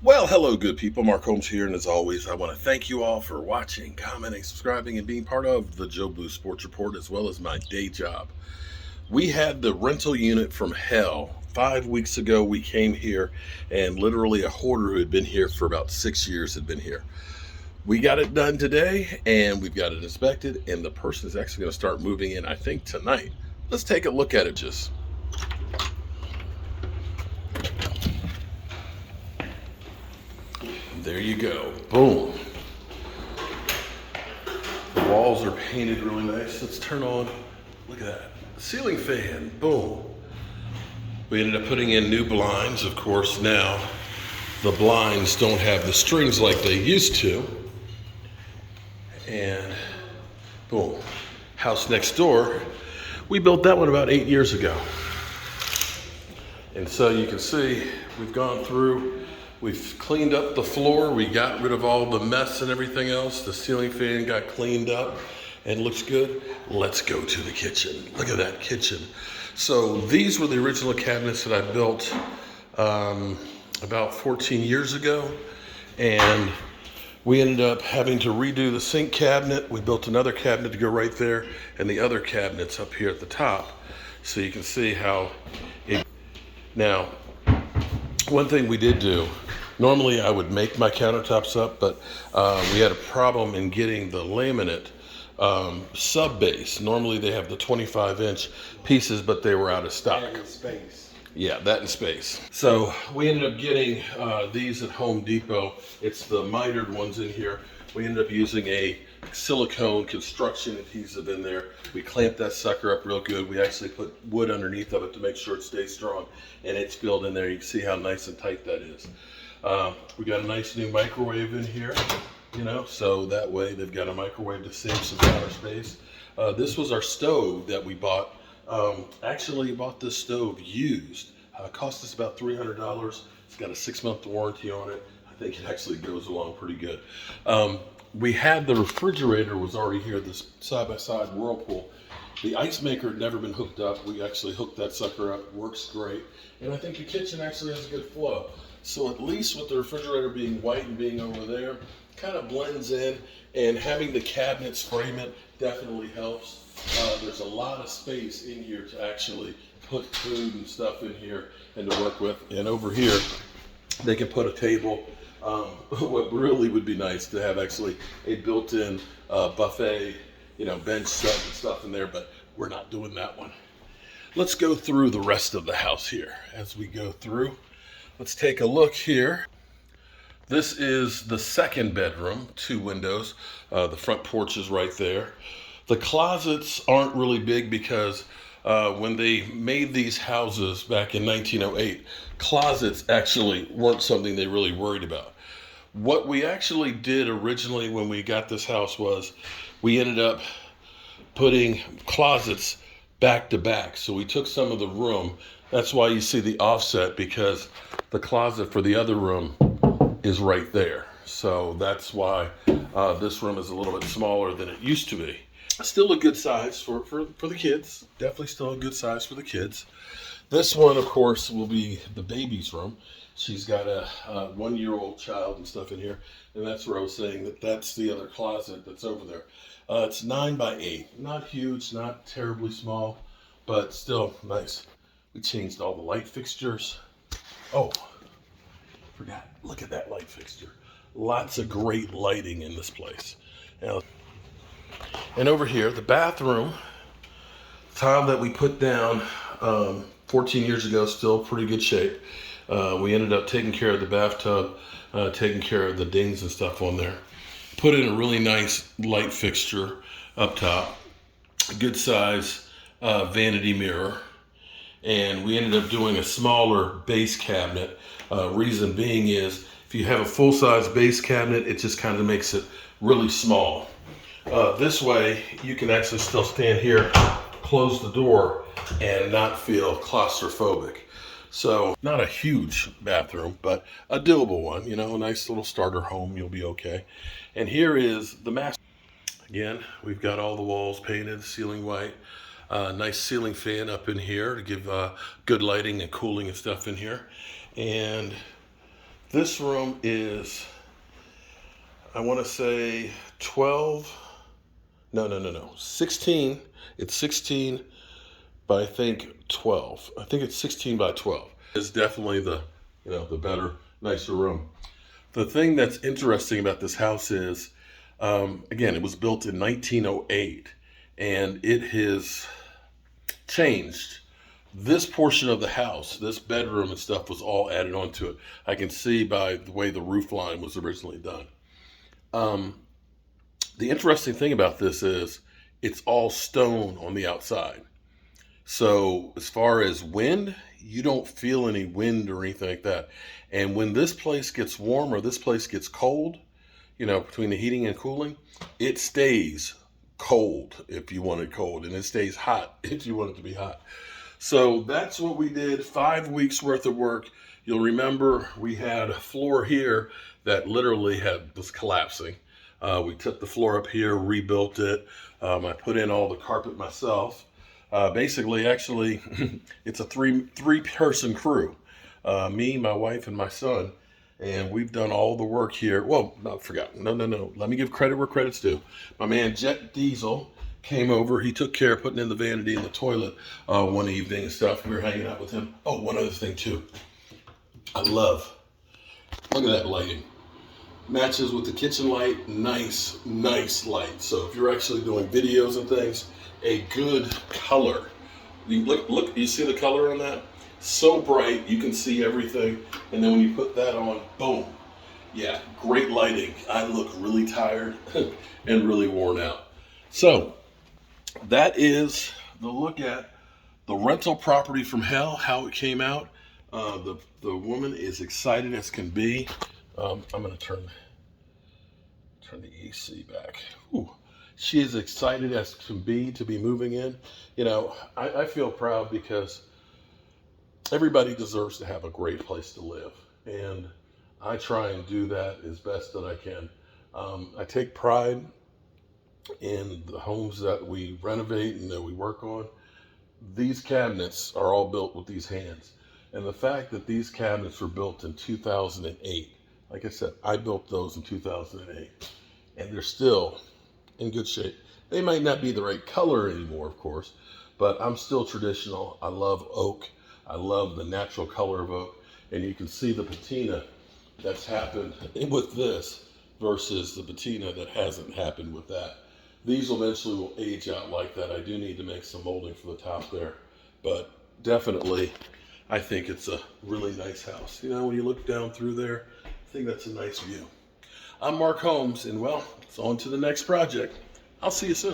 Well, hello, good people. Mark Holmes here, and as always, I want to thank you all for watching, commenting, subscribing, and being part of the Joe Blue Sports Report, as well as my day job. We had the rental unit from hell. 5 weeks ago, we came here, and literally a hoarder who had been here for about 6 years had been here. We got it done today, and we've got it inspected, and the person is actually going to start moving in, I think, tonight. Let's take a look at it just. There you go. Boom. The walls are painted really nice. Let's turn on, look at that, ceiling fan, boom. We ended up putting in new blinds. Of course, now the blinds don't have the strings like they used to. And boom, house next door, we built that one about 8 years ago. And so you can see we've gone through, we've cleaned up the floor, we got rid of all the mess and everything else. The ceiling fan got cleaned up and looks good. Let's go to the kitchen. Look at that kitchen. So these were the original cabinets that I built about 14 years ago. And we ended up having to redo the sink cabinet. We built another cabinet to go right there, and the other cabinets up here at the top. So you can see how it. Now, one thing we did do, normally I would make my countertops up, but we had a problem in getting the laminate sub base. Normally they have the 25-inch pieces, but they were out of stock. And space. Yeah, that in space. So we ended up getting these at Home Depot. It's the mitered ones in here. We ended up using a silicone construction adhesive in there. We clamped that sucker up real good. We actually put wood underneath of it to make sure it stays strong, and it's filled in there. You can see how nice and tight that is. We got a nice new microwave in here, so that way they've got a microwave to save some counter space. This was our stove that we bought. Actually bought this stove used. Cost us about $300. It's got a 6-month warranty on it. I think it actually goes along pretty good. We had the refrigerator was already here, this side-by-side Whirlpool. The ice maker had never been hooked up. We actually hooked that sucker up. Works great. And I think the kitchen actually has a good flow. So at least with the refrigerator being white and being over there, kind of blends in, and having the cabinets frame it definitely helps. There's a lot of space in here to actually put food and stuff in here and to work with. And over here, they can put a table. What really would be nice to have actually a built-in buffet, bench set and stuff in there, but we're not doing that one. Let's go through the rest of the house here. As we go through, let's take a look here. This is the second bedroom, 2 windows. The front porch is right there. The closets aren't really big because when they made these houses back in 1908, closets actually weren't something they really worried about. What we actually did originally when we got this house was we ended up putting closets back to back. So we took some of the room. That's why you see the offset, because the closet for the other room is right there. So that's why this room is a little bit smaller than it used to be. Still a good size for the kids. Definitely still a good size for the kids. This one, of course, will be the baby's room. She's got a 1-year-old child and stuff in here. And that's where I was saying that's the other closet that's over there. It's 9 by 8. Not huge, not terribly small, but still nice. We changed all the light fixtures. Oh, forgot. Look at that light fixture. Lots of great lighting in this place. Now, and over here, the bathroom, tile that we put down 14 years ago, still pretty good shape. We ended up taking care of the bathtub, taking care of the dings and stuff on there. Put in a really nice light fixture up top, good size vanity mirror. And we ended up doing a smaller base cabinet. Reason being is if you have a full-size base cabinet, it just kind of makes it really small. This way, you can actually still stand here, close the door, and not feel claustrophobic. So, not a huge bathroom, but a doable one. A nice little starter home, you'll be okay. And here is the master. Again, we've got all the walls painted, ceiling white. Nice ceiling fan up in here to give good lighting and cooling and stuff in here. And This room is, I want to say 12, no, 16. It's 16 by I think 12. I think it's 16 by 12. It's definitely the, the better, nicer room. The thing that's interesting about this house is, again, it was built in 1908, and it has changed. This portion of the house, this bedroom and stuff, was all added onto it. I can see by the way the roof line was originally done. The interesting thing about this is it's all stone on the outside. So as far as wind, you don't feel any wind or anything like that. And when this place gets warm or this place gets cold, between the heating and cooling, it stays cold if you want it cold, and it stays hot if you want it to be hot. So that's what we did, 5 weeks worth of work. You'll remember we had a floor here that literally was collapsing. We took the floor up here, rebuilt it. I put in all the carpet myself. Basically, actually, it's a three-person crew. Me, my wife, and my son. And we've done all the work here. Well, no, I forgot. No. Let me give credit where credit's due. My man, Jet Diesel, came over. He took care of putting in the vanity in the toilet one evening and stuff. We were hanging out with him. Oh, one other thing, too. Look at that lighting. Matches with the kitchen light. Nice light. So if you're actually doing videos and things, a good color. Look, you see the color on that? So bright, you can see everything. And then when you put that on, boom. Yeah, great lighting. I look really tired and really worn out. So that is the look at the rental property from hell, how it came out. The woman is excited as can be. I'm going to turn the AC back. Ooh. She is excited as can be to be moving in. I feel proud because everybody deserves to have a great place to live. And I try and do that as best that I can. I take pride in the homes that we renovate and that we work on. These cabinets are all built with these hands. And the fact that these cabinets were built in 2008, like I said, I built those in 2008, and they're still in good shape. They might not be the right color anymore, of course, but I'm still traditional. I love oak. I love the natural color of oak. And you can see the patina that's happened with this versus the patina that hasn't happened with that. These eventually will age out like that. I do need to make some molding for the top there, but definitely I think it's a really nice house. When you look down through there, I think that's a nice view. I'm Mark Holmes, and well, it's on to the next project. I'll see you soon.